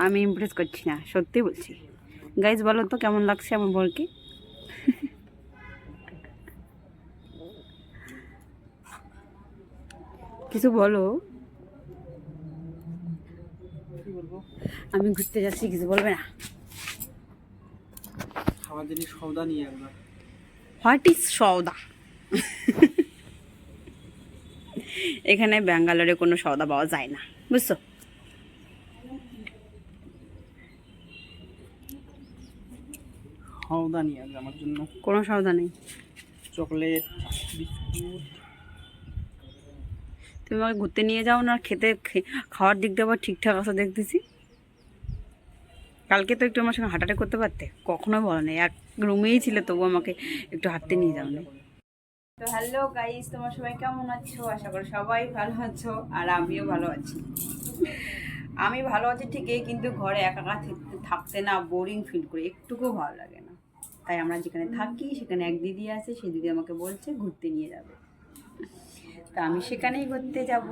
আমি ইমপ্রেস করছি না, সত্যি বলছি। গাইজ বলো তো কেমন লাগছে আমার বরকে? কিছু বলো। আমি ঘুরতে যাচ্ছি, কিছু বলবে না? খাওয়ার জিনিস সওদা নিয়ে একবার। হোয়াট ইজ সওদা? এখানে ব্যাঙ্গালোরে কোনো সওদা পাওয়া যায় না, বুঝছো? সওদা নিয়ে আসবে আমার জন্য। কোনো সওদা নেই। Chocolate, biscuit. তুমি আমাকে ঘুরতে নিয়ে যাও না, খাওয়ার দিক দিয়ে আবার ঠিকঠাক আছে দেখতেছি। কালকে তো একটু আমার সঙ্গে হাঁটাহাঁটি করতে পারতে, কখনোই বলো না। এক রুমেই ছিলে তবু আমাকে একটু হাঁটতে নিয়ে যাও না। তো হ্যালো গাইস, তোমার সবাই কেমন আছো? আশা করি সবাই ভালো আছো, আর আমিও ভালো আছি। আমি ভালো আছি ঠিকই, কিন্তু ঘরে একা একা থাকতে না বোরিং ফিল করি, একটুকুও ভালো লাগে না। তাই আমরা যেখানে থাকি সেখানে এক দিদি আছে, সেই দিদি আমাকে বলছে ঘুরতে নিয়ে যাবে। তা আমি সেখানেই ঘুরতে যাব।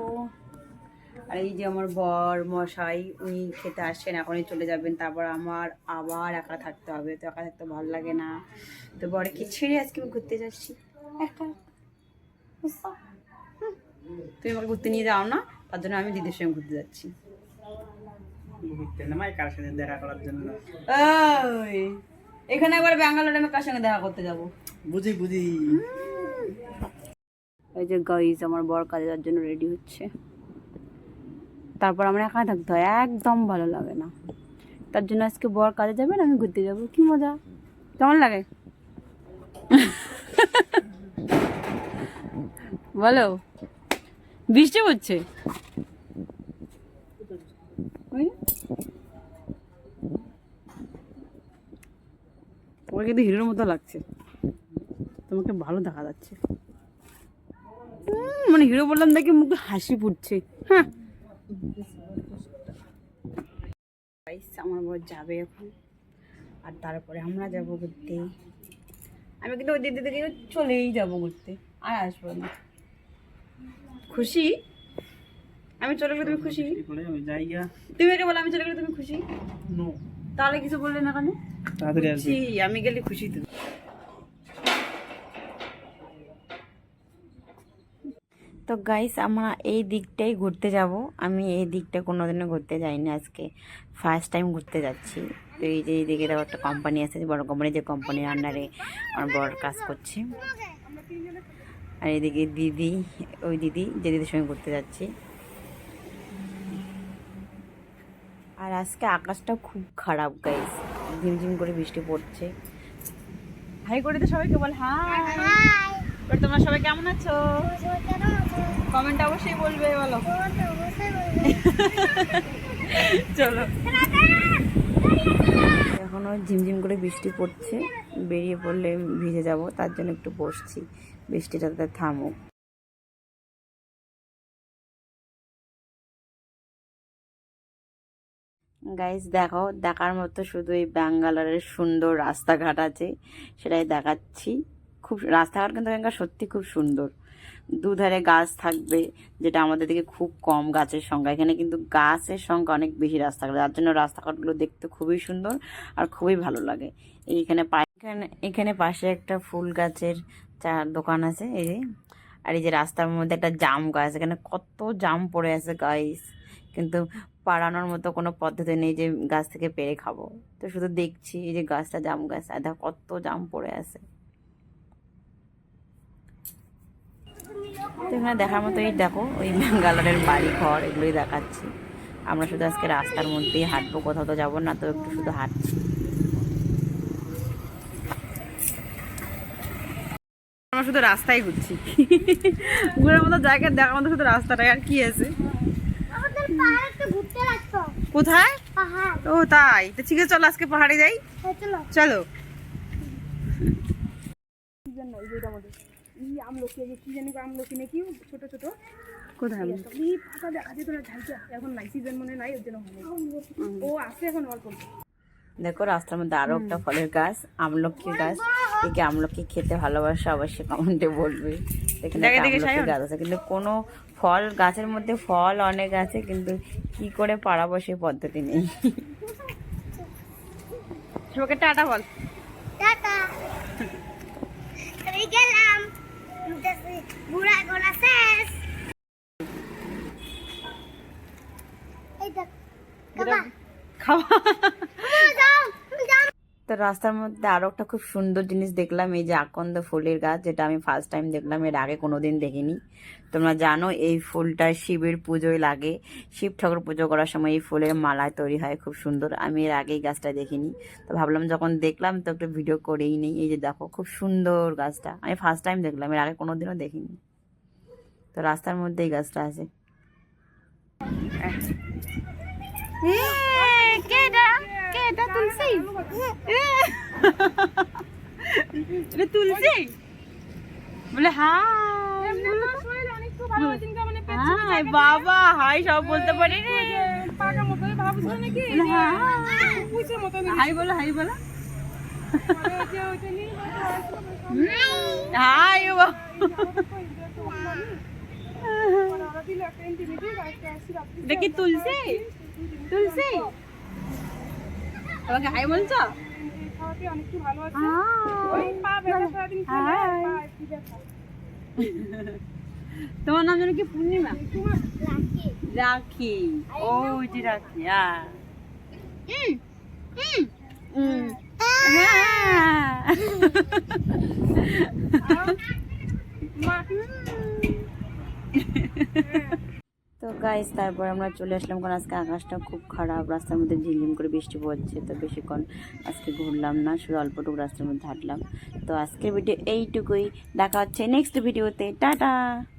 আর এই যে আমার বর মশাই, উনি খেতে আসছেন, এখনই চলে যাবেন। তারপর আমার আবার একা থাকতে হবে, তো একা থাকতে ভালো লাগে না। তো বরকে ছেড়ে আজকে আমি ঘুরতে যাচ্ছি একা। তুমি আমাকে ঘুরতে নিয়ে যাও না, তার জন্য আমি দিদির সঙ্গে ঘুরতে যাচ্ছি। কার সাথে দেখা করার জন্য। এখানে একবার ব্যাঙ্গালোরে আমি কার সঙ্গে দেখা করতে যাব? বুঝি বুঝি। এই যে গাইজ, আমার বর কাজে যাওয়ার জন্য রেডি হচ্ছে। তারপর আমরা একা থাকতে হয়, একদম ভালো লাগে না। তার জন্য আজকে বর কাজে যাবেন, আমি ঘুরতে যাব। কি মজা, কেমন লাগে বলো? বৃষ্টি পড়ছে। ওকে কিন্তু হিরোর মতো লাগছে, তোমাকে ভালো দেখা যাচ্ছে। মানে হিরো বললাম দেখে মুখে হাসি ফুটছে। হ্যাঁ, আমার বর যাবে এখন, আর তারপরে আমরা যাব ঘুরতে। আমি কিন্তু ওই দিদি থেকে চলেই যাব ঘুরতে, আর আসবো না। খুশি? আমি চলে গেলে তুমি খুশি? তুমি একে বলো আমি চলে গেলে তুমি খুশি? তাহলে কিছু বললে না কেন? আমি গেলে খুশি তুমি। তো গাইস, আমরা এই দিকটাই ঘুরতে যাব। আমি এই দিকটা কোনোদিনও ঘুরতে যাইনি, আজকে ফার্স্ট টাইম ঘুরতে যাচ্ছি। তো এই যে এইদিকে একটা কোম্পানি আছে, বড় কোম্পানি, যে কোম্পানির আন্ডারে আমার বড় কাজ করছে। আর এদিকে দিদি, ওই দিদি যে দিদির সঙ্গে ঘুরতে যাচ্ছি। আর আজকে আকাশটা খুব খারাপ গাইস, ঝিমঝিম করে বৃষ্টি পড়ছে। হাই করে তো সবাইকে বল হাই। তোমরা সবাই কেমন আছো? কমেন্ট অবশ্যই বলবে, বলো। চলো, এখনো ঝিমঝিম করে বৃষ্টি পড়ছে, বেরিয়ে পড়লে ভিজে যাব, তার জন্য একটু বসছি বৃষ্টিটা যাতে থামুক। গাইস দেখো, দেখার মতো শুধু এই ব্যাঙ্গালোরের সুন্দর রাস্তাঘাট আছে, সেটাই দেখাচ্ছি। খুব রাস্তাঘাট কিন্তু এখানকার সত্যি খুব সুন্দর। দুধারে গাছ থাকবে, যেটা আমাদের দিকে খুব কম গাছের সংখ্যা। এখানে কিন্তু গাছের সংখ্যা অনেক বেশি রাস্তাঘাট, যার জন্য রাস্তাঘাটগুলো দেখতে খুবই সুন্দর আর খুবই ভালো লাগে। এখানে পাশে একটা ফুল গাছের দোকান আছে, এই যে। আর এই যে রাস্তার মধ্যে একটা জাম গাছ, এখানে কত জাম পড়ে আছে গাইস, কিন্তু পাড়ানোর মতো কোনো পদ্ধতি নেই যে গাছ থেকে পেরে খাবো। তো শুধু দেখছি, এই যে গাছটা জাম গাছ, আর দেখো কত জাম পড়ে আছে। তো এখানে দেখার মতো এই দেখো, ওই ব্যাঙ্গালোরের বাড়ি ঘর এগুলোই দেখাচ্ছি। আমরা শুধু আজকে রাস্তার মধ্যেই হাঁটবো, কোথাও তো যাবো না, তো একটু শুধু হাঁটছি। আমরা শুধু রাস্তায় ঘুরছি, ঘুরের মতো জায়গা দেখার মতো শুধু রাস্তাটাই, আর কি আছে। কোথায়? ও তাই, তো ঠিক আছে, চলো আজকে পাহাড়ে যাই। চলো। আমলকি কি জানি, আমলকি নাকি ছোট ছোট, কোথায় ফাঁকা দেখা যেত না, ঝালটা এখন নাই, সিজন মনে নাই, ওর জন্য ও আছে এখন অল্প। দেখো রাস্তার মধ্যে আরো একটা ফলের গাছ, আমলকি গাছ, কে কে আমলকি খেতে ভালোবাসে অবশ্যই কমেন্টে বলবে। এখানে একটা আমলকি গাছ আছে, কিন্তু কোনো ফল গাছের মধ্যে ফল অনেক আছে, কিন্তু কি করে পাড়াবো সেই পদ্ধতি নেই। সবাইকে টাটা বল। টাটা। এই গেলাম। বুড়া গোলা শেষ। এই দেখ। খাওয়া। যাও যাও। তো রাস্তার মধ্যে আরো একটা খুব সুন্দর জিনিস দেখলাম, এই যে আকন্দ ফুলের গাছ, যেটা আমি ফার্স্ট টাইম দেখলাম, এর আগে কোনোদিন দেখিনি। তোমরা জানো এই ফুলটা শিবের পুজোয় লাগে, শিব ঠাকুর পুজো করার সময় এই ফুলের মালা তৈরি হয়, খুব সুন্দর। আমি এর আগে এই গাছটা দেখিনি, তো ভাবলাম যখন দেখলাম তো একটু ভিডিও করেই নেই। এই যে দেখো খুব সুন্দর গাছটা, আমি ফার্স্ট টাইম দেখলাম, এর আগে কোনোদিনও দেখিনি। তো রাস্তার মধ্যে এই গাছটা আছে। তুলসী, তুলসী বলে হাই বাবা, হাই সব বলতে পারি রে। হাই বলো, হাই বলো, হাই দেখি তুলসী, তুলসী তোমাকে হাই বলছো? তোমার নাম যেন কি? পূর্ণিমা, রাখি। ও যে রাখি। তো গাইস তারপর আমরা চলে আসলাম, কারণ আজকে আকাশটা খুব খারাপ, রাস্তার মধ্যে ঝিমঝিম করে বৃষ্টি পড়ছে। তো বেশিক্ষণ আজকে ঘুরলাম না, শুধু অল্পটুকু রাস্তার মধ্যে হাঁটলাম। তো আজকের ভিডিও এইটুকুই, দেখা হচ্ছে নেক্সট ভিডিওতে, টাটা।